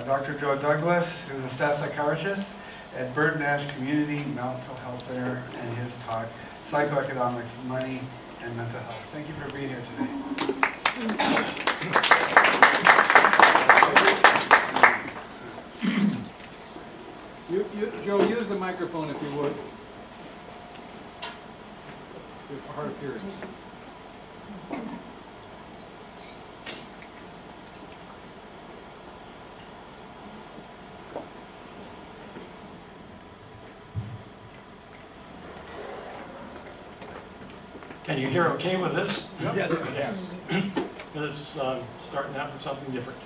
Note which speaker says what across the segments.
Speaker 1: Dr. Joe Douglas, who's a staff psychiatrist at Bert Nash Community Mental Health Center, and his talk, Psychoeconomics, Money, and Mental Health. Thank you for being here today.
Speaker 2: Joe, use the microphone if you would. It's hard of hearing.
Speaker 3: Can you hear okay with this?
Speaker 2: Yep.
Speaker 3: Yes. It's starting out with something different.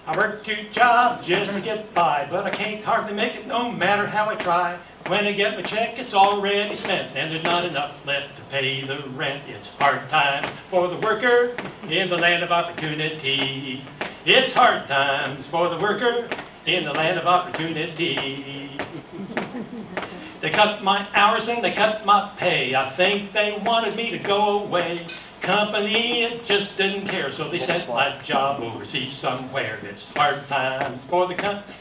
Speaker 3: I work 2 jobs just to get by, but I can't hardly make it no matter how I try. When I get my check, it's already spent, and there's not enough left to pay the rent. It's hard times for the worker in the land of opportunity. It's hard times for the worker in the land of opportunity. They cut my hours and they cut my pay. I think they wanted me to go away. Company, it just didn't care, so they sent my job overseas somewhere. It's hard times for the company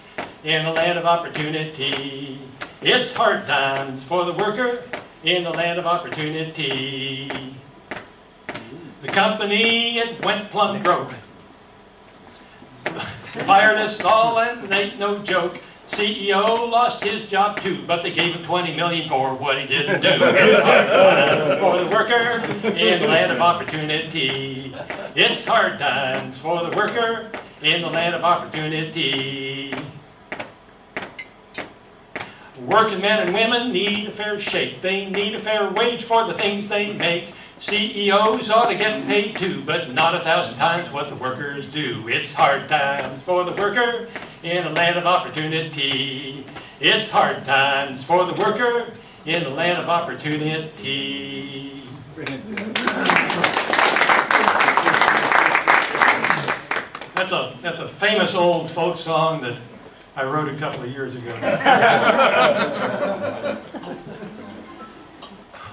Speaker 3: in the land of opportunity. It's hard times for the worker in the land of opportunity. The company, it went plumb broke. Fired us all, and it ain't no joke. CEO lost his job too, but they gave him $20 million for what he didn't do. It's hard times for the worker in the land of opportunity. It's hard times for the worker in the land of opportunity. Working men and women need a fair shake. They need a fair wage for the things they make. CEOs ought to get paid too, but not 1,000 times what the workers do. It's hard times for the worker in a land of opportunity. It's hard times for the worker in the land of opportunity. That's a famous old folk song that I wrote a couple of years ago.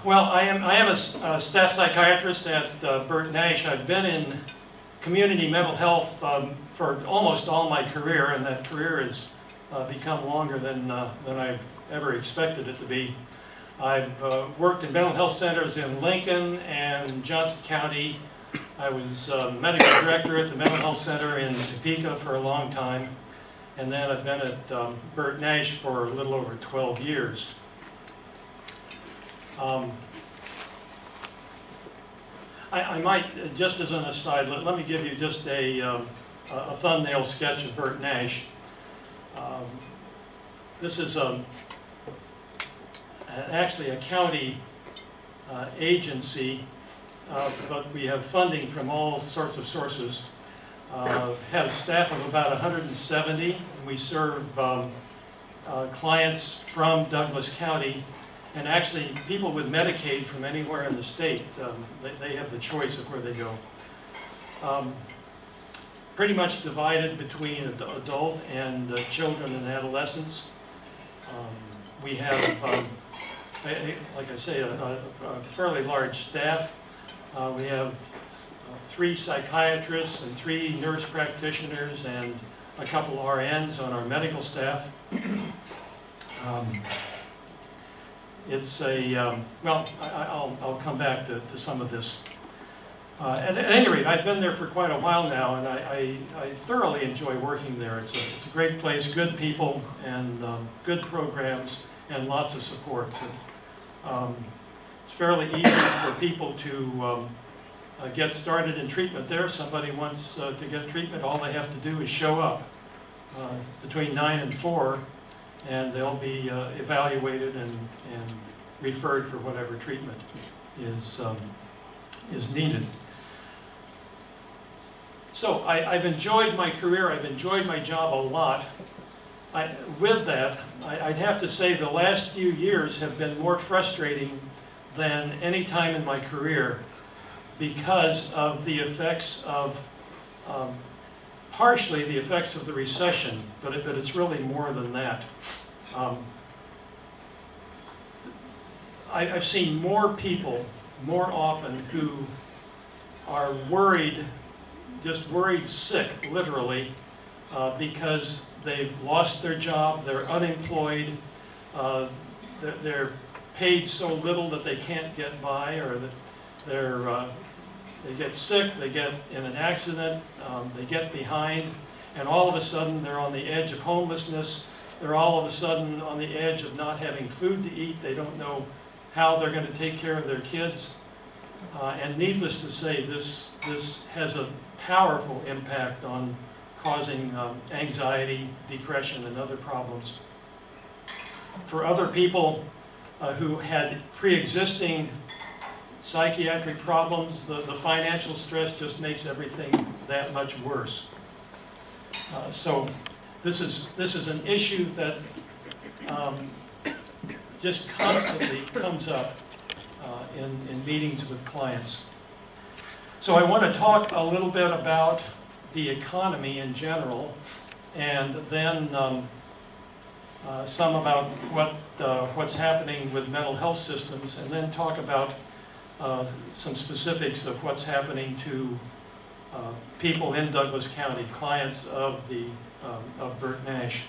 Speaker 3: Well, I am a staff psychiatrist at Bert Nash. I've been in community mental health for almost all my career, and that career has become longer than I ever expected it to be. I've worked in mental health centers in Lincoln and Johnson County. I was medical director at the mental health center in Topeka for a long time, and then I've been at Bert Nash for a little over 12 years. I might, just as an aside, let me give you just a thumbnail sketch of Bert Nash. This is actually a county agency, but we have funding from all sorts of sources. Have a staff of about 170. We serve clients from Douglas County. And actually, people with Medicaid from anywhere in the state, they have the choice of where they go. Pretty much divided between adult and children and adolescents. We have, like I say, a fairly large staff. We have 3 psychiatrists and 3 nurse practitioners and a couple RNs on our medical staff. It's a, well, I'll come back to some of this. At any rate, I've been there for quite a while now, and I thoroughly enjoy working there. It's a great place, good people, and good programs, and lots of supports. And, it's fairly easy for people to get started in treatment there. If somebody wants to get treatment, all they have to do is show up between 9 and 4. And they'll be evaluated and referred for whatever treatment is needed. So I've enjoyed my career. I've enjoyed my job a lot. With that, I'd have to say the last few years have been more frustrating than any time in my career because of the effects of partially the effects of the recession, but it's really more than that. I've seen more people, more often, who are worried, just worried sick, literally, because they've lost their job, they're unemployed, they're paid so little that they can't get by, or that they get sick, they get in an accident, they get behind, and all of a sudden they're on the edge of homelessness. They're all of a sudden on the edge of not having food to eat. They don't know how they're going to take care of their kids. And needless to say, this has a powerful impact on causing anxiety, depression, and other problems. For other people who had pre-existing psychiatric problems, the financial stress just makes everything that much worse. So this is an issue that just constantly comes up in meetings with clients. So I want to talk a little bit about the economy in general, and then some about what's happening with mental health systems, and then talk about some specifics of what's happening to people in Douglas County, clients of Bert Nash.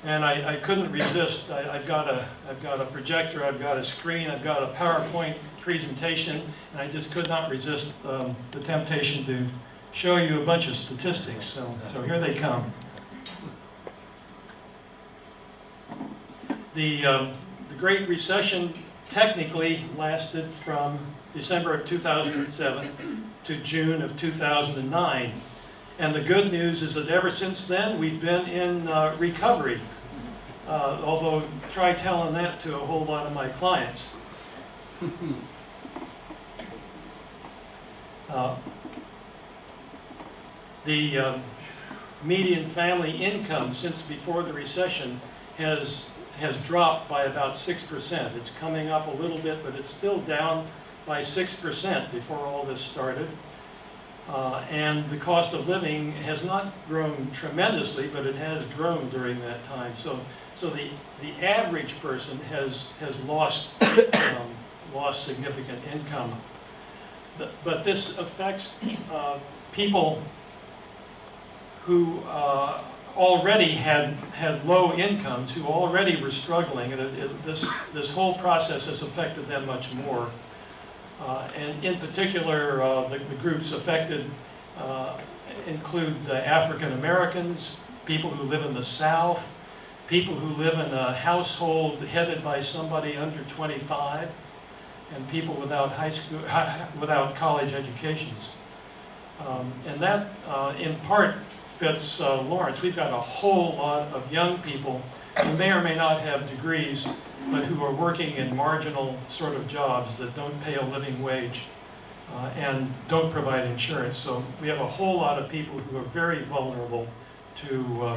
Speaker 3: And I couldn't resist. I've got a projector, I've got a screen, I've got a PowerPoint presentation, and I just could not resist the temptation to show you a bunch of statistics. So here they come. The Great Recession technically lasted from December of 2007 to June of 2009. And the good news is that ever since then, we've been in recovery. Although, try telling that to a whole lot of my clients. The median family income since before the recession has dropped by about 6%. It's coming up a little bit, but it's still down by 6% before all this started. And the cost of living has not grown tremendously, but it has grown during that time. So the average person has lost significant income. But this affects people who already had low incomes, who already were struggling, and this whole process has affected them much more. And in particular, the groups affected include African Americans, people who live in the South, people who live in a household headed by somebody under 25, and people without without college educations. And that, in part, fits Lawrence. We've got a whole lot of young people who may or may not have degrees, but who are working in marginal sort of jobs that don't pay a living wage and don't provide insurance. So we have a whole lot of people who are very vulnerable to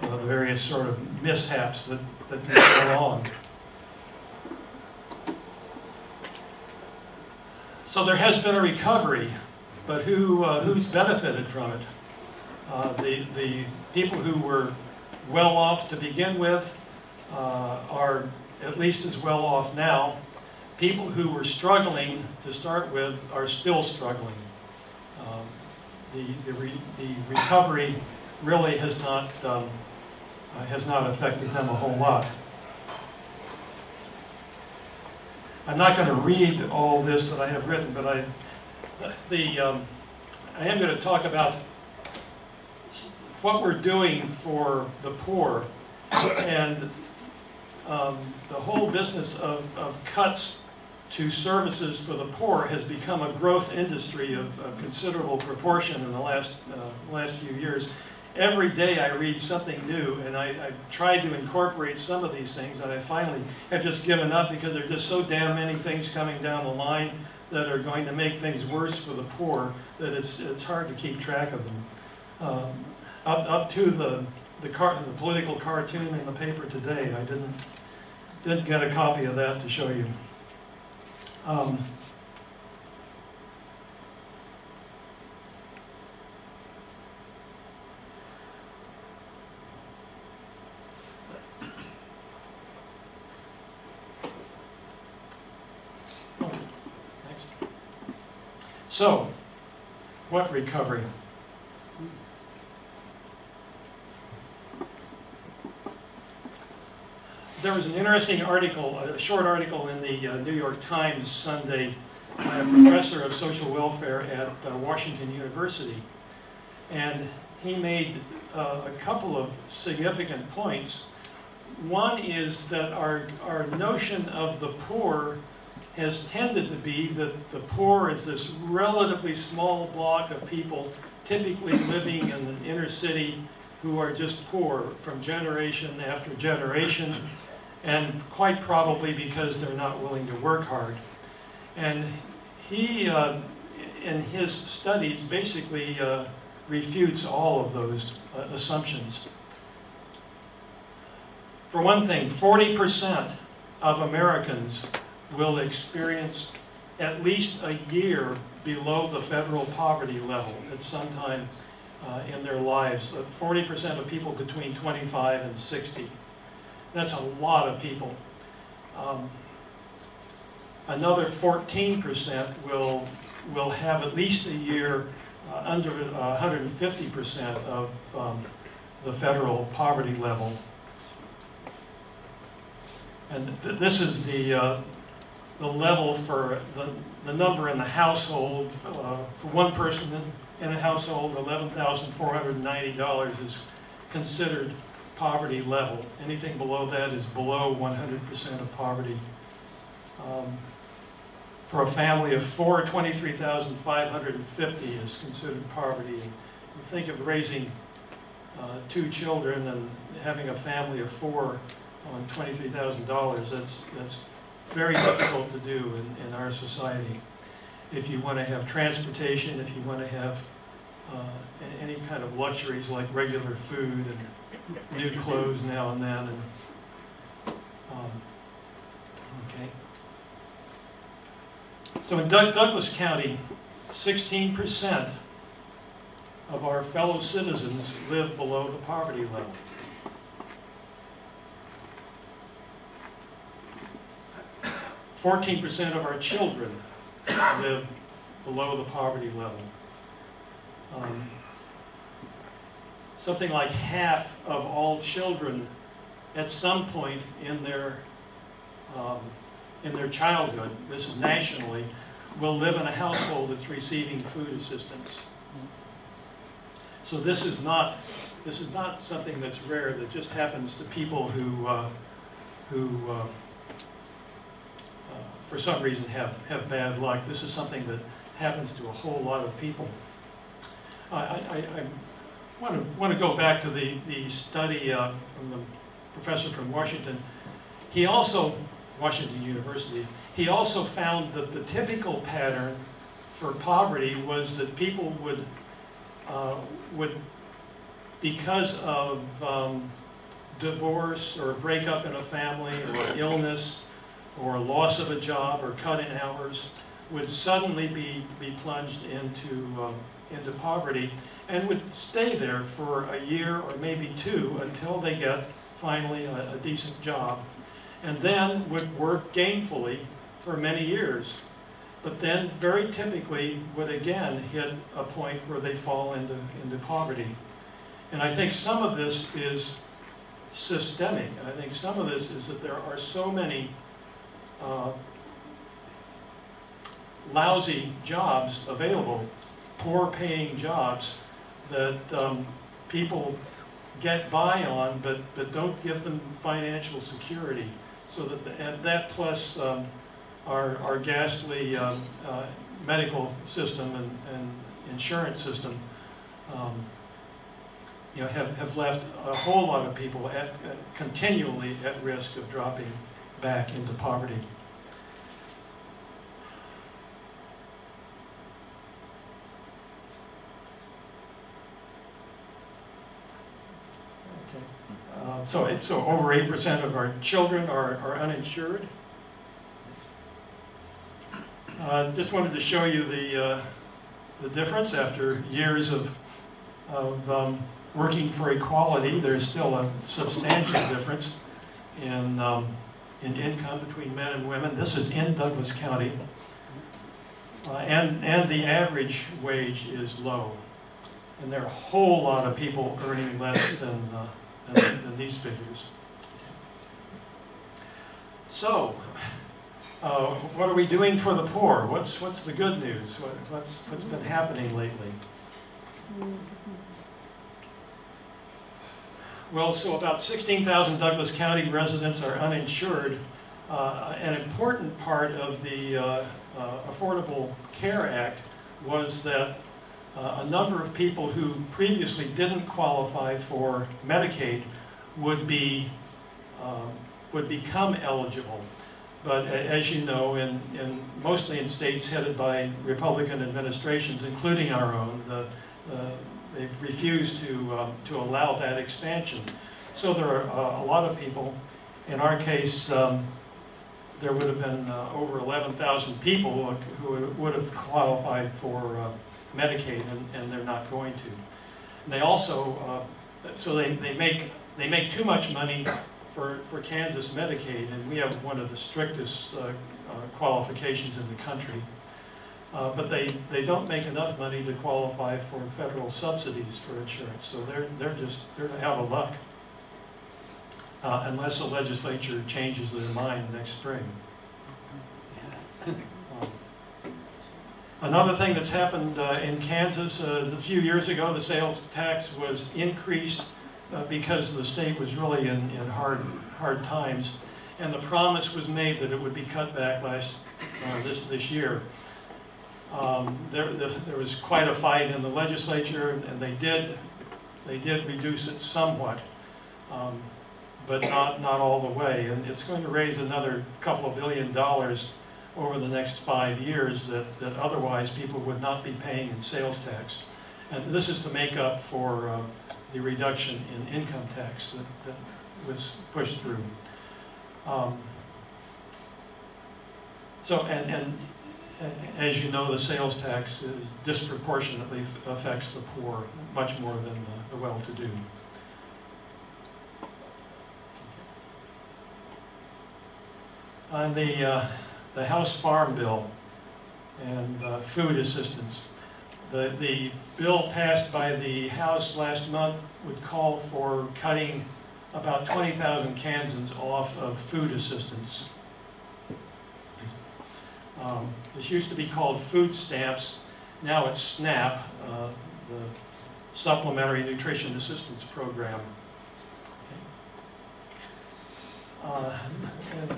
Speaker 3: the various sort of mishaps that go along. So there has been a recovery, but who's benefited from it? The people who were well off to begin with are at least as well off now. People who were struggling to start with are still struggling. The recovery really has not affected them a whole lot. I'm not going to read all this that I have written, but I am going to talk about what we're doing for the poor, and the whole business of cuts to services for the poor has become a growth industry of considerable proportion in the last few years. Every day I read something new, and I've tried to incorporate some of these things, and I finally have just given up because there are just so damn many things coming down the line that are going to make things worse for the poor that it's hard to keep track of them. Up to the political cartoon in the paper today. I didn't get a copy of that to show you. So, what recovery? There was an interesting article, a short article in the New York Times Sunday by a professor of social welfare at Washington University. And he made a couple of significant points. One is that our notion of the poor has tended to be that the poor is this relatively small block of people typically living in the inner city who are just poor from generation after generation, and quite probably because they're not willing to work hard. And he, in his studies, basically refutes all of those assumptions. For one thing, 40% of Americans will experience at least a year below the federal poverty level at some time in their lives. 40% of people between 25 and 60. That's a lot of people. Another 14% will have at least a year under 150% of the federal poverty level. And this is the level for the number in the household. For one person in a household, $11,490 is considered poverty level. Anything below that is below 100% of poverty. For a family of four, $23,550 is considered poverty. And you think of raising 2 children and having a family of 4 on $23,000. That's very difficult to do in our society. If you want to have transportation, if you want to have any kind of luxuries like regular food and new clothes now and then. And, okay. So in Douglas County, 16% of our fellow citizens live below the poverty level. %14 of our children live below the poverty level. Something like half of all children at some point in their childhood, this is nationally, will live in a household that's receiving food assistance. So this is not something that's rare that just happens to people who for some reason have bad luck. This is something that happens to a whole lot of people. I want to go back to the study from the professor from Washington. He also, Washington University, he also found that the typical pattern for poverty was that people would because of divorce or breakup in a family or illness or loss of a job or cut in hours, would suddenly be plunged into poverty and would stay there for a year or maybe 2 until they get finally a decent job, and then would work gainfully for many years, but then very typically would again hit a point where they fall into poverty. And I think some of this is systemic. I think some of this is that there are so many lousy jobs available, poor paying jobs, that people get by on, but don't give them financial security. So that that plus our ghastly medical system and insurance system have left a whole lot of people continually at risk of dropping back into poverty. Okay. So over 8% of our children are uninsured. Just wanted to show you the difference after years of working for equality. There's still a substantial difference in income between men and women. This is in Douglas County. and the average wage is low. And there are a whole lot of people earning less than these figures. So, what are we doing for the poor? What's the good news? What's been happening lately? Well, so about 16,000 Douglas County residents are uninsured. An important part of the Affordable Care Act was that a number of people who previously didn't qualify for Medicaid would become eligible. But as you know, mostly in states headed by Republican administrations, including our own, they've refused to allow that expansion. So there are a lot of people. In our case, there would have been over 11,000 people who would have qualified for Medicaid, and they're not going to. And they also, so they make too much money for Kansas Medicaid, and we have one of the strictest qualifications in the country. But they don't make enough money to qualify for federal subsidies for insurance, so they're out of luck unless the legislature changes their mind next spring. Another thing that's happened in Kansas, a few years ago, the sales tax was increased because the state was really in hard times, and the promise was made that it would be cut back this year. There was quite a fight in the legislature, and they did reduce it somewhat, but not all the way. And it's going to raise another couple of $2 billion over the next 5 years that otherwise people would not be paying in sales tax. And this is to make up for the reduction in income tax that was pushed through. And as you know, the sales tax disproportionately affects the poor much more than the well-to-do. On the House Farm Bill and food assistance, the bill passed by the House last month would call for cutting about 20,000 Kansans off of food assistance. This used to be called food stamps. Now it's SNAP, the Supplementary Nutrition Assistance Program. And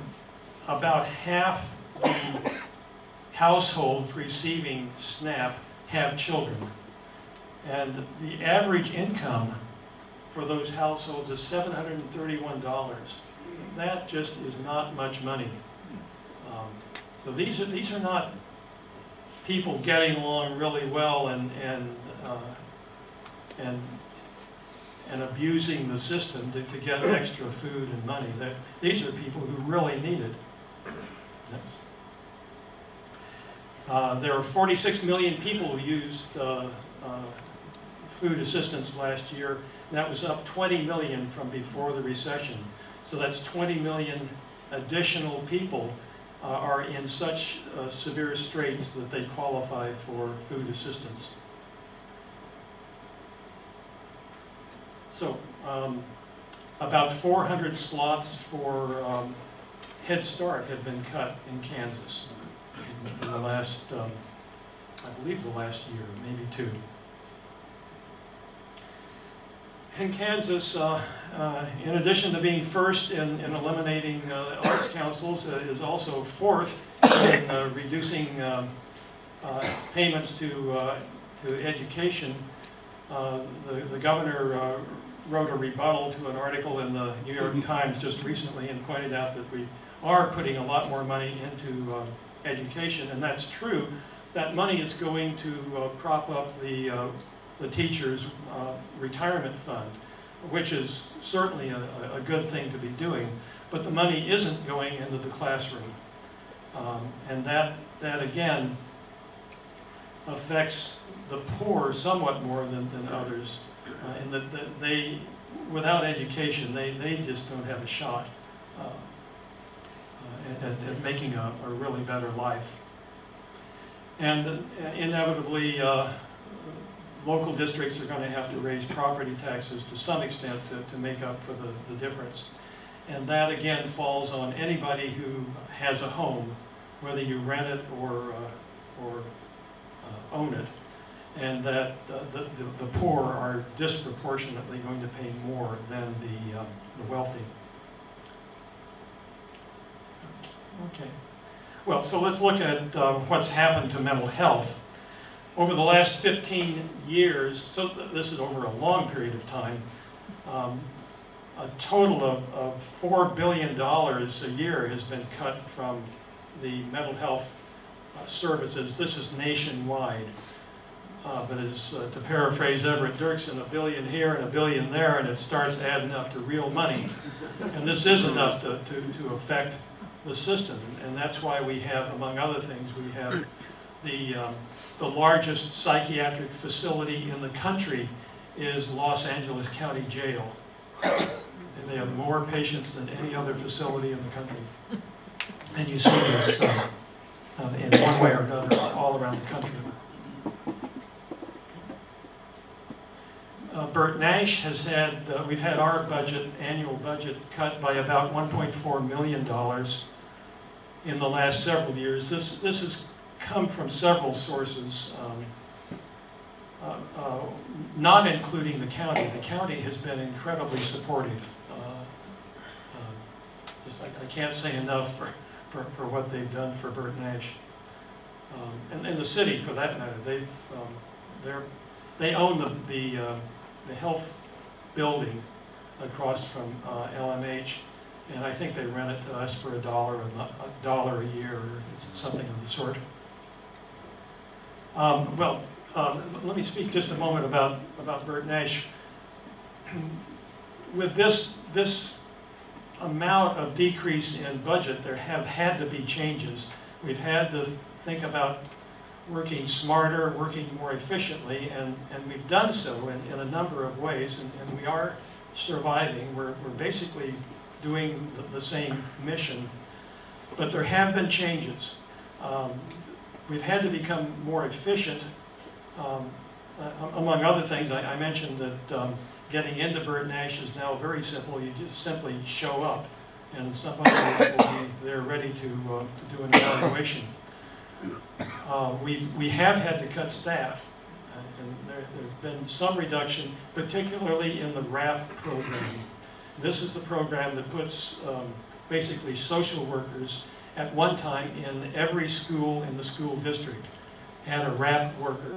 Speaker 3: about half the households receiving SNAP have children. And the average income for those households is $731. That just is not much money. So these are not people getting along really well and abusing the system to get extra food and money. These are people who really need it. There are 46 million people who used food assistance last year. That was up 20 million from before the recession. So that's 20 million additional people are in such severe straits that they qualify for food assistance. So about 400 slots for Head Start have been cut in Kansas in the last, I believe the last year, maybe two. In Kansas, in addition to being first in eliminating arts councils, is also fourth in reducing payments to education. The governor wrote a rebuttal to an article in the New York Times just recently and pointed out that we are putting a lot more money into education, and that's true. That money is going to prop up the teachers' retirement fund, which is certainly a good thing to be doing, but the money isn't going into the classroom. And that again affects the poor somewhat more than others, in that they, without education, they just don't have a shot at making a really better life. And inevitably, local districts are going to have to raise property taxes to some extent to make up for the difference. And that again falls on anybody who has a home, whether you rent it or own it, and that the poor are disproportionately going to pay more than the wealthy. Okay. Well, so let's look at what's happened to mental health. Over the last 15 years, so this is over a long period of time, a total of $4 billion a year has been cut from the mental health services. This is nationwide. But as to paraphrase Everett Dirksen, $1 billion here and $1 billion there, and it starts adding up to real money. And this is enough to affect the system. And that's why we have, among other things, we have the largest psychiatric facility in the country is Los Angeles County Jail. And they have more patients than any other facility in the country. And you see this in one way or another all around the country. Bert Nash has had, we've had our budget, annual budget, cut by about $1.4 million in the last several years. This has come from several sources, not including the county. The county has been incredibly supportive. I can't say enough for what they've done for Bert Nash. And the city, for that matter, they own the health building across from LMH, and I think they rent it to us for $1 a year, or something of the sort. Let me speak just a moment about Bert Nash. With this amount of decrease in budget, there have had to be changes. We've had to think about working smarter, working more efficiently, and we've done so in a number of ways, and we are surviving. We're basically doing the same mission, but there have been changes. We've had to become more efficient. Among other things, I mentioned that getting into Bert Nash is now very simple. You just simply show up, and somebody will be there ready to do an evaluation. We have had to cut staff, and there's been some reduction, particularly in the RAP program. This is the program that puts basically social workers at one time in every school in the school district had a RAP worker.